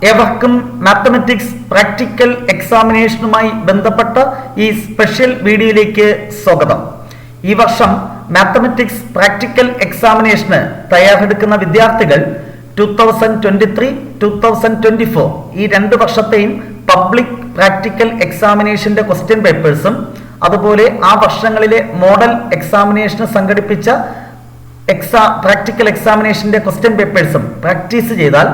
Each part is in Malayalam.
ഏവർക്കും മാത്തമാറ്റിക്സ് പ്രാക്ടിക്കൽ എക്സാമിനേഷനുമായി ബന്ധപ്പെട്ട ഈ സ്പെഷ്യൽ വീഡിയോയിലേക്ക് സ്വാഗതം. ഈ വർഷം മാത്തമാറ്റിക്സ് പ്രാക്ടിക്കൽ എക്സാമിനേഷന് തയ്യാറെടുക്കുന്ന വിദ്യാർത്ഥികൾ 2023-2024 ഈ 2 വർഷത്തെയും പബ്ലിക് പ്രാക്ടിക്കൽ എക്സാമിനേഷന്റെ ക്വസ്റ്റ്യൻ പേപ്പേഴ്സും അതുപോലെ ആ വർഷങ്ങളിലെ മോഡൽ എക്സാമിനേഷന് സംഘടിപ്പിച്ച പ്രാക്ടിക്കൽ എക്സാമിനേഷന്റെ ക്വസ്റ്റ്യൻ പേപ്പേഴ്സും പ്രാക്ടീസ് ചെയ്താൽ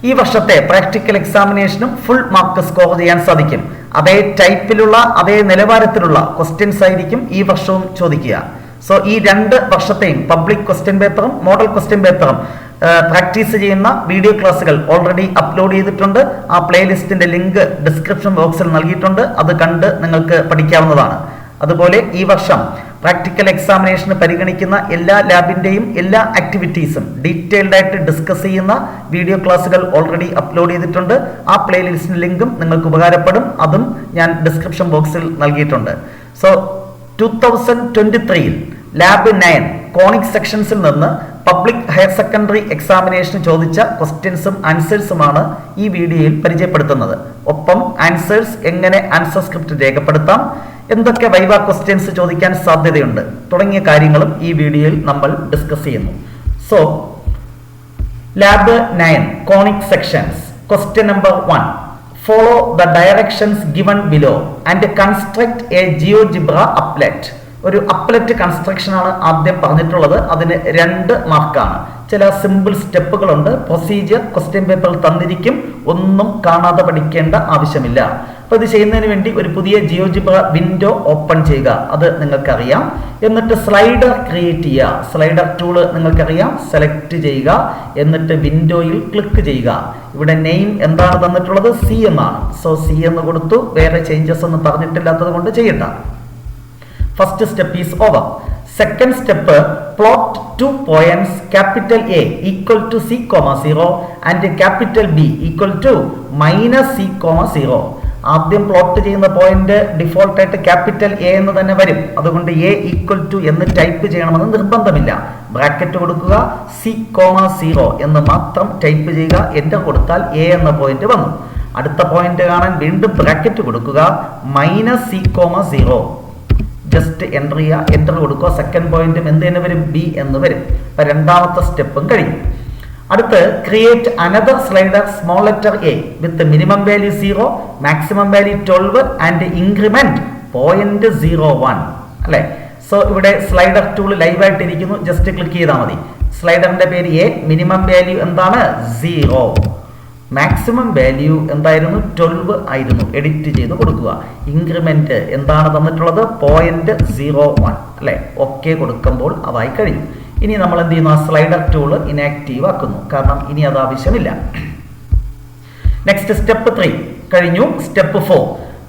ഈ വർഷത്തെ പ്രാക്ടിക്കൽ എക്സാമിനേഷനും ഫുൾ മാർക്ക് സ്കോർ ചെയ്യാൻ സാധിക്കും. അതേ ടൈപ്പിലുള്ള അതേ നിലവാരത്തിലുള്ള ക്വസ്റ്റ്യൻസ് ആയിരിക്കും ഈ വർഷവും ചോദിക്കുക. സോ ഈ 2 വർഷത്തെയും പബ്ലിക് ക്വസ്റ്റ്യൻ പേപ്പറും മോഡൽ ക്വസ്റ്റ്യൻ പേപ്പറും പ്രാക്ടീസ് ചെയ്യുന്ന വീഡിയോ ക്ലാസ്സുകൾ ഓൾറെഡി അപ്ലോഡ് ചെയ്തിട്ടുണ്ട്. ആ പ്ലേലിസ്റ്റിന്റെ ലിങ്ക് ഡിസ്ക്രിപ്ഷൻ ബോക്സിൽ നൽകിയിട്ടുണ്ട്. അത് കണ്ട് നിങ്ങൾക്ക് പഠിക്കാവുന്നതാണ്. അതുപോലെ ഈ വർഷം പ്രാക്ടിക്കൽ എക്സാമിനേഷന് പരിഗണിക്കുന്ന എല്ലാ ലാബിന്റെയും എല്ലാ ആക്ടിവിറ്റീസും ഡീറ്റെയിൽഡ് ആയിട്ട് ഡിസ്കസ് ചെയ്യുന്ന വീഡിയോ ക്ലാസ്സുകൾ ഓൾറെഡി അപ്ലോഡ് ചെയ്തിട്ടുണ്ട്. ആ പ്ലേലിസ്റ്റിന്റെ ലിങ്കും നിങ്ങൾക്ക് ഉപകാരപ്പെടും. അതും ഞാൻ ഡിസ്ക്രിപ്ഷൻ ബോക്സിൽ നൽകിയിട്ടുണ്ട്. സോ 2023 ലാബ് 9 കോണിക് സെക്ഷൻസിൽ നിന്ന് പബ്ലിക് ഹയർ സെക്കൻഡറി എക്സാമിനേഷന് ചോദിച്ച ക്വസ്റ്റ്യൻസും ആൻസേഴ്സുമാണ് ഈ വീഡിയോയിൽ പരിചയപ്പെടുത്തുന്നത്. ഒപ്പം ആൻസേഴ്സ് എങ്ങനെ ആൻസർ സ്ക്രിപ്റ്റ് രേഖപ്പെടുത്താം, എന്തൊക്കെ വൈവ ക്വസ്റ്റ്യൻസ് ചോദിക്കാൻ സാധ്യതയുണ്ട് തുടങ്ങിയ കാര്യങ്ങളും ഈ വീഡിയോയിൽ നമ്മൾ ഡിസ്കസ് ചെയ്യുന്നു. So lab 9 conic sections. Question number 1. Follow the directions given below and construct A GeoGebra applet. ഒരു അപ്ലെറ്റ് കൺസ്ട്രക്ഷൻ ആണ് ആദ്യം പറഞ്ഞിട്ടുള്ളത്. അതിന് 2 മാർക്കാണ്. ചില സിമ്പിൾ സ്റ്റെപ്പുകളുണ്ട്. പ്രൊസീജിയർ ക്വസ്റ്റ്യൻ പേപ്പറിൽ തന്നിരിക്കും. ഒന്നും കാണാതെ പഠിക്കേണ്ട ആവശ്യമില്ല. അപ്പൊ ഇത് ചെയ്യുന്നതിന് വേണ്ടി ഒരു പുതിയ ജിയോജിബ്ര വിൻഡോ ഓപ്പൺ ചെയ്യുക. അത് നിങ്ങൾക്കറിയാം. എന്നിട്ട് സ്ലൈഡർ ക്രിയേറ്റ് ചെയ്യുക. സ്ലൈഡർ ടൂള് നിങ്ങൾക്കറിയാം. സെലക്ട് ചെയ്യുക. എന്നിട്ട് വിൻഡോയിൽ ക്ലിക്ക് ചെയ്യുക. ഇവിടെ നെയിം എന്താണ് തന്നിട്ടുള്ളത്? CM ആണ്. സോ CM കൊടുത്തു. വേറെ ചേഞ്ചസ് ഒന്നും പറഞ്ഞിട്ടില്ലാത്തത് കൊണ്ട് ചെയ്യണ്ട. First step is over. Second step, plot 2 points capital A equal to C, 0 and capital B equal to minus C, 0. ആദ്യം പ്ലോട്ട് ചെയ്യുന്ന പോയിന്റ് ഡിഫോൾട്ട് ആയിട്ട് ക്യാപിറ്റൽ A എന്ന് തന്നെ വരും. അതുകൊണ്ട് A ഈക്വൽ ടു എന്ന് ടൈപ്പ് ചെയ്യണമെന്ന് നിർബന്ധമില്ല. ബ്രാക്കറ്റ് കൊടുക്കുക. C, 0 എന്ന് മാത്രം ടൈപ്പ് ചെയ്യുക. എന്റർ കൊടുത്താൽ A എന്ന പോയിന്റ് വന്നു. അടുത്ത പോയിന്റ് കാണാൻ വീണ്ടും ബ്രാക്കറ്റ് കൊടുക്കുക. മൈനസ് C, 0 ജസ്റ്റ് എൻ്റർ ചെയ്യുക. എൻ്റർ കൊടുക്കുക. സെക്കൻഡ് പോയിന്റും എന്ത് തന്നെ വരും? B എന്ന് വരും. അപ്പൊ 2ാമത്തെ സ്റ്റെപ്പും കഴിഞ്ഞു. അടുത്ത് create another slider small letter A with minimum value 0, maximum value 12 and increment 0.01 അല്ലെ. സോ ഇവിടെ സ്ലൈഡർ ടൂൾ ലൈവ് ആയിട്ടിരിക്കുന്നു. ജസ്റ്റ് ക്ലിക്ക് ചെയ്താൽ മതി. സ്ലൈഡറിന്റെ പേര് A, മിനിമം വാല്യൂ എന്താണ്? 0, മാക്സിമം വാല്യൂ എന്തായിരുന്നു? 12 ആയിരുന്നു. എഡിറ്റ് ചെയ്ത് കൊടുക്കുക. ഇൻക്രിമെന്റ് എന്താണ് തന്നിട്ടുള്ളത്? 0.01 അല്ലെ. ഓക്കെ കൊടുക്കുമ്പോൾ അതായി കഴിഞ്ഞു. ഇനി നമ്മൾ എന്ത് ചെയ്യുന്നു? ആ സ്ലൈഡർ ടൂള് ഇനാക്റ്റീവ് ആക്കുന്നു. കാരണം ഇനി അത് ആവശ്യമില്ല. നെക്സ്റ്റ് സ്റ്റെപ്പ് 3 കഴിഞ്ഞു. Step 4.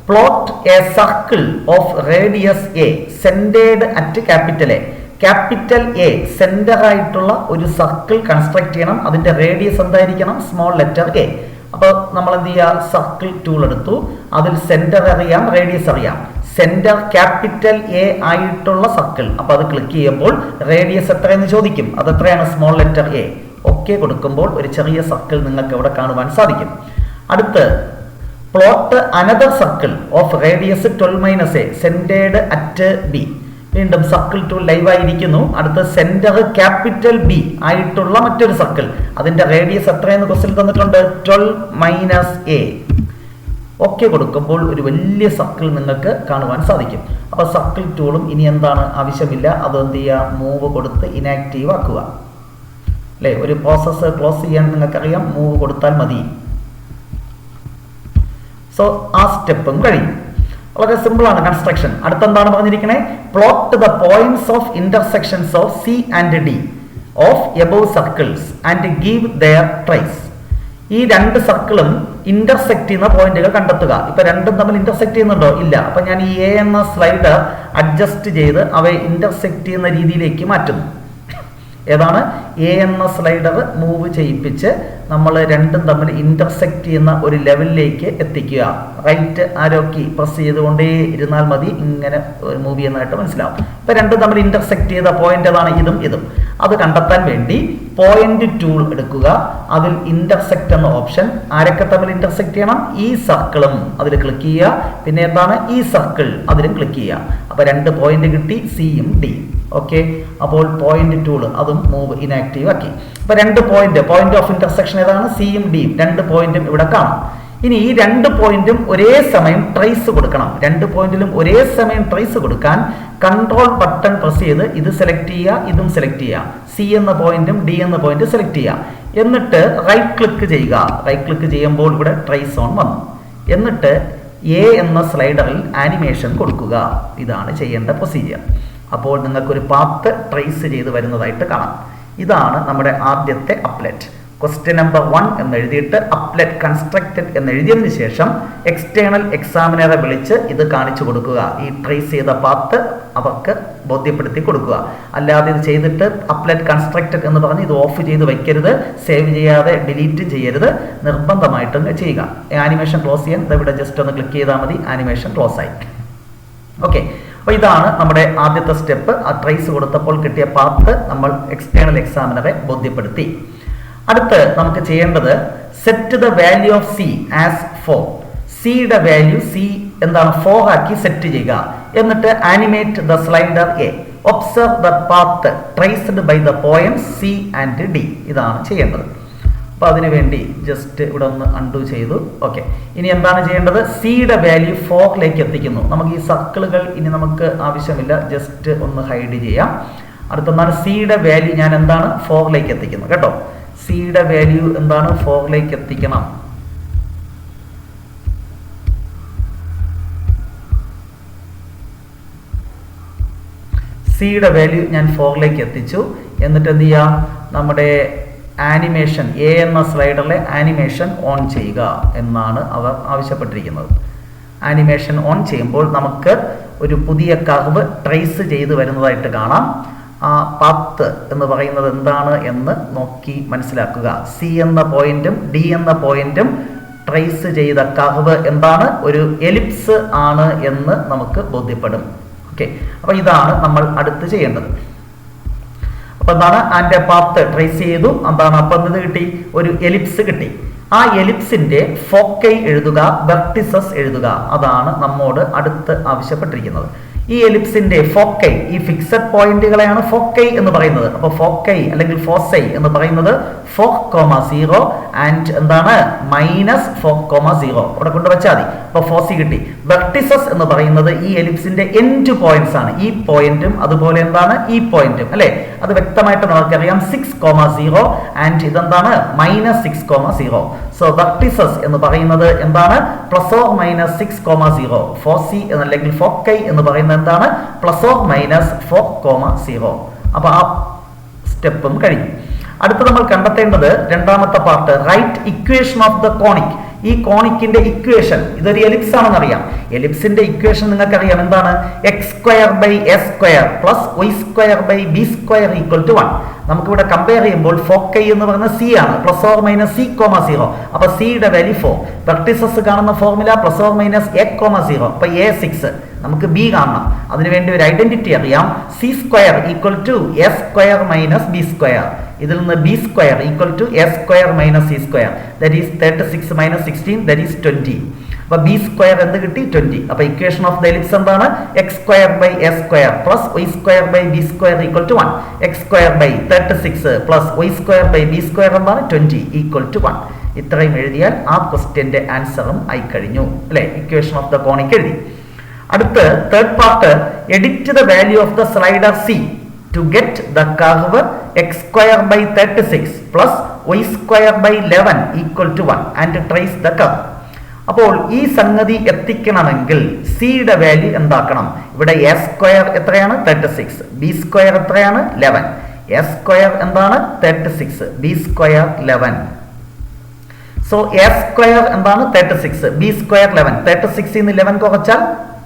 Plot A circle of radius A centred at capital A. Capital A centre ആയിട്ടുള്ള ഒരു സർക്കിൾ കൺസ്ട്രക്ട് ചെയ്യണം. അതിന്റെ റേഡിയസ് എന്തായിരിക്കണം? Small letter A. അപ്പോൾ നമ്മൾ എന്ത് ചെയ്യുക? സർക്കിൾ ടൂൾ എടുത്തു. അതിൽ സെന്റർ അറിയാം, റേഡിയസ് അറിയാം. സെന്റർ ക്യാപിറ്റൽ A ആയിട്ടുള്ള സർക്കിൾ. അപ്പൊ അത് ക്ലിക്ക് ചെയ്യുമ്പോൾ റേഡിയസ് എത്രയെന്ന് ചോദിക്കും. അത് എത്രയാണ്? Small letter A. ഓക്കെ കൊടുക്കുമ്പോൾ ഒരു ചെറിയ സർക്കിൾ നിങ്ങൾക്ക് ഇവിടെ കാണുവാൻ സാധിക്കും. അടുത്ത് plot another circle of radius 12 - A centred at B. വീണ്ടും സർക്കിൾ ടൂൾ ലൈവ് ആയിരിക്കുന്നു. അടുത്ത സെന്റർ ക്യാപിറ്റൽ B ആയിട്ടുള്ള മറ്റൊരു സർക്കിൾ. അതിന്റെ റേഡിയസ് എത്രയെന്ന് ക്വസ്റ്റ്യൻ തന്നിട്ടുണ്ട്? 12 - A. ഓക്കെ കൊടുക്കുമ്പോൾ ഒരു വലിയ സർക്കിൾ നിങ്ങൾക്ക് കാണുവാൻ സാധിക്കും. അപ്പൊ സർക്കിൾ ടൂളും ഇനി എന്താണ്? ആവശ്യമില്ല. അത് എന്ത് ചെയ്യുക? മൂവ് കൊടുത്ത് ഇനാക്റ്റീവ് ആക്കുക അല്ലെ. ഒരു പ്രോസസ്സ് ക്ലോസ് ചെയ്യാൻ നിങ്ങൾക്കറിയാം. മൂവ് കൊടുത്താൽ മതി. സോ ആ സ്റ്റെപ്പും കഴിഞ്ഞു. വളരെ സിമ്പിൾ ആണ് കൺസ്ട്രക്ഷൻ. അടുത്തെന്താണ് പറഞ്ഞിരിക്കണേ? Plot the points of intersections of C and D of above circles and give their trace. ഈ 2 സർക്കിളും ഇന്റർസെക്ട് ചെയ്യുന്ന പോയിന്റുകൾ കണ്ടെത്തുക. ഇപ്പൊ രണ്ടും തമ്മിൽ ഇന്റർസെക്ട് ചെയ്യുന്നുണ്ടോ? ഇല്ല. അപ്പൊ ഞാൻ ഈ A എന്ന സ്ലൈഡർ അഡ്ജസ്റ്റ് ചെയ്ത് അവയെ ഇന്റർസെക്ട് ചെയ്യുന്ന രീതിയിലേക്ക് മാറ്റുന്നു. ഏതാണ്? A എന്ന സ്ലൈഡർ മൂവ് ചെയ്യിപ്പിച്ച് നമ്മൾ രണ്ടും തമ്മിൽ ഇന്റർസെക്ട് ചെയ്യുന്ന ഒരു ലെവലിലേക്ക് എത്തിക്കുക. റൈറ്റ് ആരോ കീ പ്രസ് ചെയ്തുകൊണ്ടേ ഇരുന്നാൽ മതി. ഇങ്ങനെ മൂവ് ചെയ്യുന്നതായിട്ട് മനസ്സിലാവും. ഇപ്പൊ രണ്ടും തമ്മിൽ ഇന്റർസെക്ട് ചെയ്ത പോയിന്റ് ഏതാണ്? ഇതും ഇതും. അത് കണ്ടെത്താൻ വേണ്ടി പോയിന്റ് ടൂൾ എടുക്കുക. അതിൽ ഇന്റർസെക്ട് എന്ന ഓപ്ഷൻ, ആരൊക്കെ തമ്മിൽ ഇന്റർസെക്ട് ചെയ്യണം? ഈ സർക്കിളും അതിൽ ക്ലിക്ക് ചെയ്യുക. പിന്നെ എന്താണ്? ഈ സർക്കിൾ, അതിലും ക്ലിക്ക് ചെയ്യുക. അപ്പൊ 2 പോയിന്റ് കിട്ടി, സിയും ഡിയും. ഓക്കെ, അപ്പോൾ പോയിന്റ് ടൂൾ അതും മൂവ് ഇനാക്റ്റീവ് ആക്കി. അപ്പൊ 2 പോയിന്റ് ഓഫ് ഇന്റർസെക്ഷൻ ഏതാണ്? സിയും ഡിയും. 2 പോയിന്റും ഇവിടെ കാണാം. ഇനി ഈ 2 പോയിന്റും ഒരേ സമയം ട്രേസ് കൊടുക്കണം. 2 പോയിന്റിലും ഒരേ സമയം ട്രേസ് കൊടുക്കാൻ കൺട്രോൾ ബട്ടൺ പ്രസ് ചെയ്ത് ഇത് സെലക്ട് ചെയ്യുക, ഇതും സെലക്ട് ചെയ്യുക. സി എന്ന പോയിന്റും ഡി എന്ന പോയിന്റ് സെലക്ട് ചെയ്യുക. എന്നിട്ട് റൈറ്റ് ക്ലിക്ക് ചെയ്യുക. റൈറ്റ് ക്ലിക്ക് ചെയ്യുമ്പോൾ ഇവിടെ ട്രേസ് ഓൺ വന്നു. എന്നിട്ട് എ എന്ന സ്ലൈഡറിൽ ആനിമേഷൻ കൊടുക്കുക. ഇതാണ് ചെയ്യേണ്ട പ്രൊസീജിയർ. അപ്പോൾ നിങ്ങൾക്കൊരു പാത്ത് ട്രേസ് ചെയ്ത് വരുന്നതായിട്ട് കാണാം. ഇതാണ് നമ്മുടെ ആദ്യത്തെ അപ്ലെറ്റ്. ക്വസ്റ്റ്യൻ നമ്പർ 1 എന്ന് എഴുതിയിട്ട് അപ്ലെറ്റ് കൺസ്ട്രക്റ്റഡ് എന്ന് എഴുതിയതിന് ശേഷം എക്സ്റ്റേണൽ എക്സാമിനറെ വിളിച്ച് ഇത് കാണിച്ചു കൊടുക്കുക. ഈ ട്രേസ് ചെയ്ത പാത്ത് അവർക്ക് ബോധ്യപ്പെടുത്തി കൊടുക്കുക. അല്ലാതെ ഇത് ചെയ്തിട്ട് അപ്ലെറ്റ് കൺസ്ട്രക്റ്റഡ് എന്ന് പറഞ്ഞ് ഇത് ഓഫ് ചെയ്ത് വയ്ക്കരുത്. സേവ് ചെയ്യാതെ ഡിലീറ്റ് ചെയ്യരുത്. നിർബന്ധമായിട്ടും ചെയ്യുക. ആനിമേഷൻ ക്ലോസ് ചെയ്യാൻ ഇവിടെ ജസ്റ്റ് ഒന്ന് ക്ലിക്ക് ചെയ്താൽ മതി. ആനിമേഷൻ ക്ലോസ് ആയി. ഓക്കെ, അപ്പോൾ ഇതാണ് നമ്മുടെ ആദ്യത്തെ സ്റ്റെപ്പ്. ആ ട്രേസ് കൊടുത്തപ്പോൾ കിട്ടിയ പാത്ത് നമ്മൾ എക്സ്റ്റേണൽ എക്സാമിനറെ ബോധ്യപ്പെടുത്തി. അടുത്ത് നമുക്ക് ചെയ്യേണ്ടത് set the value of C as 4. സിയുടെ വാല്യൂ സി എന്താണ് 4 ആക്കി സെറ്റ് ചെയ്യുക. എന്നിട്ട് animate the slider A. Observe the path traced by the points C and D. ഇതാണ് ചെയ്യേണ്ടത്. അപ്പോൾ അതിനുവേണ്ടി ജസ്റ്റ് ഇവിടെ ഒന്ന് അൺഡു ചെയ്തു. ഓക്കെ, ഇനി എന്താണ് ചെയ്യേണ്ടത്? സിയുടെ വാല്യൂ 4ലേക്ക് എത്തിക്കുന്നു. നമുക്ക് ഈ സർക്കിളുകൾ ഇനി നമുക്ക് ആവശ്യമില്ല, ജസ്റ്റ് ഒന്ന് ഹൈഡ് ചെയ്യാം. അടുത്തൊന്നാണ് സിയുടെ വാല്യൂ ഞാൻ എന്താണ് 4ലേക്ക് എത്തിക്കുന്നത് കേട്ടോ. സിയുടെ വാല്യൂ എന്താണ് 4ലേക്ക് എത്തിക്കണം. സിയുടെ വാല്യൂ ഞാൻ 4ലേക്ക് എത്തിച്ചു. എന്നിട്ട് എന്ത് ചെയ്യാം? നമ്മുടെ ആനിമേഷൻ എ എന്ന സ്ലൈഡറിലെ ആനിമേഷൻ ഓൺ ചെയ്യുക എന്നാണ് അവർ ആവശ്യപ്പെട്ടിരിക്കുന്നത്. ആനിമേഷൻ ഓൺ ചെയ്യുമ്പോൾ നമുക്ക് ഒരു പുതിയ കർവ് ട്രേസ് ചെയ്ത് വരുന്നതായിട്ട് കാണാം. ആ പാത്ത് എന്ന് പറയുന്നത് എന്താണ് എന്ന് നോക്കി മനസ്സിലാക്കുക. സി എന്ന പോയിന്റും ഡി എന്ന പോയിന്റും ട്രേസ് ചെയ്ത കർവ് എന്താണ്? ഒരു എലിപ്സ് ആണ് എന്ന് നമുക്ക് ബോധ്യപ്പെടും. ഓക്കെ, അപ്പൊ ഇതാണ് നമ്മൾ അടുത്ത് ചെയ്യേണ്ടത്. അപ്പൊ എന്താണ്? അതിന്റെ പാത്ത് ട്രേസ് ചെയ്തു. എന്താണ്? അപ്പം ഇത് കിട്ടി, ഒരു എലിപ്സ് കിട്ടി. ആ എലിപ്സിന്റെ ഫോക്കൈ എഴുതുക, വെർട്ടിസസ് എഴുതുക. അതാണ് നമ്മോട് അടുത്ത് ആവശ്യപ്പെട്ടിരിക്കുന്നത്. ഈ എലിപ്സിന്റെ ഫോക്കൈ, ഈ ഫിക്സഡ് പോയിന്റുകളെയാണ് ഫോക്കൈ എന്ന് പറയുന്നത്. അപ്പോൾ ഫോക്കൈ അല്ലെങ്കിൽ ഫോസൈ എന്ന് പറയുന്നത് 4,0 ആൻഡ് എന്താണ്? -4,0 അവിടെ കൊണ്ടുവച്ചാൽ മതി. അപ്പോൾ ഫോസി കിട്ടി. വെർട്ടിസസ് എന്ന് പറയുന്നത് ഈ എലിപ്സിന്റെ എൻഡ് പോയിന്റ്സ് ആണ്. ഈ പോയിന്റും അതുപോലെ എന്താണ്? ഈ പോയിന്റും അല്ലെ? അത് വ്യക്തമായിട്ട് നമുക്കറിയാം. 6,0 ആൻഡ് ഇതെന്താണ്? -6,0. സോ വെർട്ടിസസ് എന്ന് പറയുന്നത് എന്താണ്? +/- 6,0. ഫോസി അല്ലെങ്കിൽ ഫോക്കൈ എന്ന് പറയുന്നത് എന്താണ്? +/- 4,0. അപ്പൊ ആ സ്റ്റെപ്പും കഴിഞ്ഞു. അടുത്ത് നമ്മൾ കണ്ടെത്തേണ്ടത് രണ്ടാമത്തെ part, right equation of the conic. ഈ കോണിക്കിന്റെ ഇക്വേഷൻ, ഇതൊരു എലിപ്സ് ആണെന്ന് അറിയാം. എലിപ്സിന്റെ ഇക്വേഷൻ നിങ്ങൾക്കറിയാം എന്താണ്? x² + y² + b² = 1. നമുക്കിവിടെ കമ്പയർ ചെയ്യുമ്പോൾ ഫോക്കൈ എന്ന് പറയുന്നത് സി ആണ്, +/- c,0. അപ്പൊ സിയുടെ വാല്യൂ 4. വെർട്ടിസസ് കാണുന്ന ഫോർമുല +/- a,0. അപ്പൊ a6. നമുക്ക് ബി കാണണം. അതിനുവേണ്ടി ഒരു ഐഡന്റിറ്റി അറിയാം. c² = a² - b². ഇതിൽ നിന്ന് b² = a² - c². that is 36 - 16 that is 20. അപ്പൊ b² എന്ത് കിട്ടി? 20. അപ്പൊ ഇക്വേഷൻ ഓഫ് ദ എലിപ്സ് എന്താണ്? x² / a² + y² / b² = 1. x² / 36 + y² / b² എന്താണ്? 20 = 1. ഇത്രയും എഴുതിയാൽ ആ ക്വസ്റ്റ്യന്റെ ആൻസറും ആയി കഴിഞ്ഞു അല്ലെ? ഇക്വേഷൻ ഓഫ് ദ കോണിക് എഴുതി. അടുത്ത് third part, edit the value of the slider C to get the curve x² / 36 + y² / 11 = 1 and trace the curve. അപ്പോൾ ഈ സംഗതി എത്തിക്കണമെങ്കിൽ സിയുടെ വാല്യൂ എന്താക്കണം? ഇവിടെ a² എത്രയാണ്? 36. b² എത്രയാണ്? 11. a² എന്താണ്? 36. b² 11. സോ a² എന്താണ്? 36. b² 11. 36 ൽ നിന്ന് 11 കുറച്ചാൽ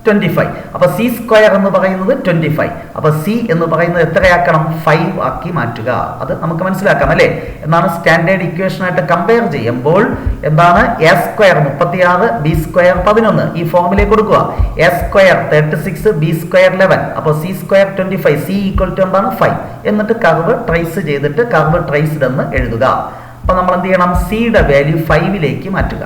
25. അപ്പോൾ സി സ്ക്വയർ എന്ന് പറയുന്നത് 25. അപ്പോൾ സി എന്ന് പറയുന്നത് എത്രയാക്കണം? 5 ആക്കി മാറ്റുക. അത് നമുക്ക് മനസ്സിലാക്കാം അല്ലേ? എന്നാണ് സ്റ്റാൻഡേർഡ് ഇക്വേഷൻ ആയിട്ട് കമ്പയർ ചെയ്യുമ്പോൾ എന്താണ് എ സ്ക്വയർ 36 ബി സ്ക്വയർ 11 ഈ ഫോർമുലയിൽ കൊടുക്കുക. A square 36 B square 11. അപ്പോൾ C square 25 C equal to എന്താണ്? 5. എന്നിട്ട് കർവ് ട്രേസ് ചെയ്തിട്ട് കർവ് ട്രേസ്ഡ് എന്ന് എഴുതുക. അപ്പോൾ നമ്മൾ എന്ത് ചെയ്യണം? സിയുടെ വാല്യൂ 5ലേക്ക് മാറ്റുക.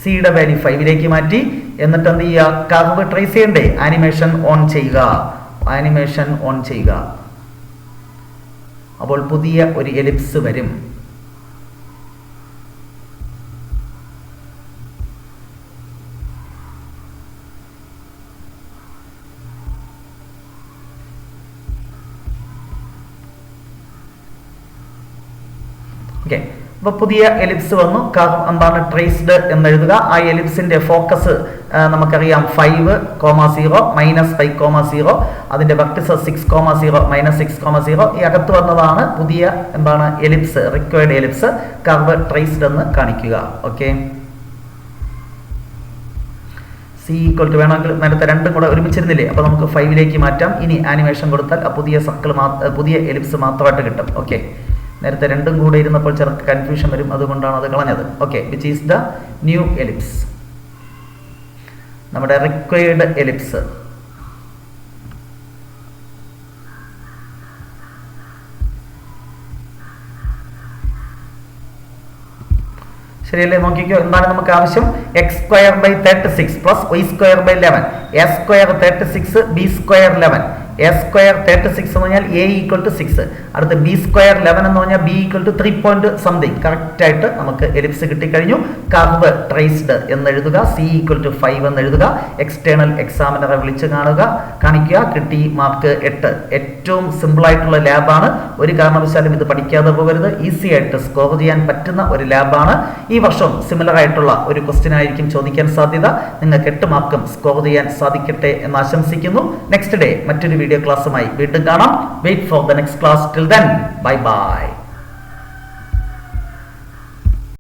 സിയുടെ വാല്യൂ 5ലേക്ക് മാറ്റി എന്നിട്ട് എന്ത് ചെയ്യുക? കർവ് ട്രേസ് ചെയ്യണ്ടേ? ആനിമേഷൻ ഓൺ ചെയ്യുക. ആനിമേഷൻ ഓൺ ചെയ്യുക. അപ്പോൾ പുതിയ ഒരു എലിപ്സ് വരും. ഓക്കെ, അപ്പോൾ പുതിയ എലിപ്സ് വന്നു. എന്താണ്? ട്രേസ്ഡ് എന്ന് എഴുതുക. ആ എലിപ്സിന്റെ ഫോക്കസ് നമുക്കറിയാം 5,0 -5,0. അതിന്റെ വെർട്ടിസസ് 6,0 -6,0. ഈ അകത്ത് വന്നതാണ് പുതിയ എന്താണ്? Ellipse, required ellipse. Curve traced എന്ന് കാണിക്കുക. ഓക്കെ, സി ഈക്വൽ ടു വേണമെങ്കിൽ നേരത്തെ രണ്ടും കൂടെ ഒരുമിച്ചിരുന്നില്ലേ? അപ്പോൾ നമുക്ക് 5ലേക്ക് മാറ്റാം. ഇനി ആനിമേഷൻ കൊടുത്താൽ ആ പുതിയ സർക്കിൾ പുതിയ എലിപ്സ് മാത്രമായിട്ട് കിട്ടും. ഓക്കെ, നേരത്തെ രണ്ടും കൂടെ ഇരുന്നപ്പോൾ ചെറുക്ക് കൺഫ്യൂഷൻ വരും, അതുകൊണ്ടാണ് അത് കളഞ്ഞത്. Okay, which is the new ellipse, നമ്മുടെ റിക്വയർഡ് എലിപ്സ്. ശരിയല്ലേ? നോക്കിക്കോ, എന്താണ് നമുക്ക് ആവശ്യം? X square by 36 plus Y square by 11. A square 36 B square 11. A square 36 എന്ന് പറഞ്ഞാൽ എ ഈക്വൽ ടു 6. അടുത്ത് ബി സ്ക്വയർ 11 എന്ന് പറഞ്ഞാൽ B equal to 3 point something. Correct ആയിട്ട് നമുക്ക് എലിപ്സ് കിട്ടിക്കഴിഞ്ഞു. കർവ് ട്രേസ്ഡ് എന്ന് എഴുതുക. സി ഈക്വൽ ടു 5 എന്ന് എഴുതുക. എക്സ്റ്റേണൽ എക്സാമിനറെ വിളിച്ച് കാണിക്കുക. കിട്ടി മാർക്ക് 8. ഏറ്റവും സിമ്പിൾ ആയിട്ടുള്ള ലാബാണ്. ഒരു കാരണവശാലും ഇത് പഠിക്കാതെ പോകരുത്. ഈസി ആയിട്ട് സ്കോർ ചെയ്യാൻ പറ്റുന്ന ഒരു ലാബാണ്. ഈ വർഷം സിമിലർ ആയിട്ടുള്ള ഒരു ക്വസ്റ്റ്യൻ ആയിരിക്കും ചോദിക്കാൻ സാധ്യത. നിങ്ങൾക്ക് 8 മാർക്കും സ്കോർ ചെയ്യാൻ സാധിക്കട്ടെ എന്ന് ആശംസിക്കുന്നു. നെക്സ്റ്റ് ഡേ മറ്റൊരു വീഡിയോ ക്ലാസ്സുമായി വീണ്ടും കാണാം. Wait for the next class. Till then, bye by.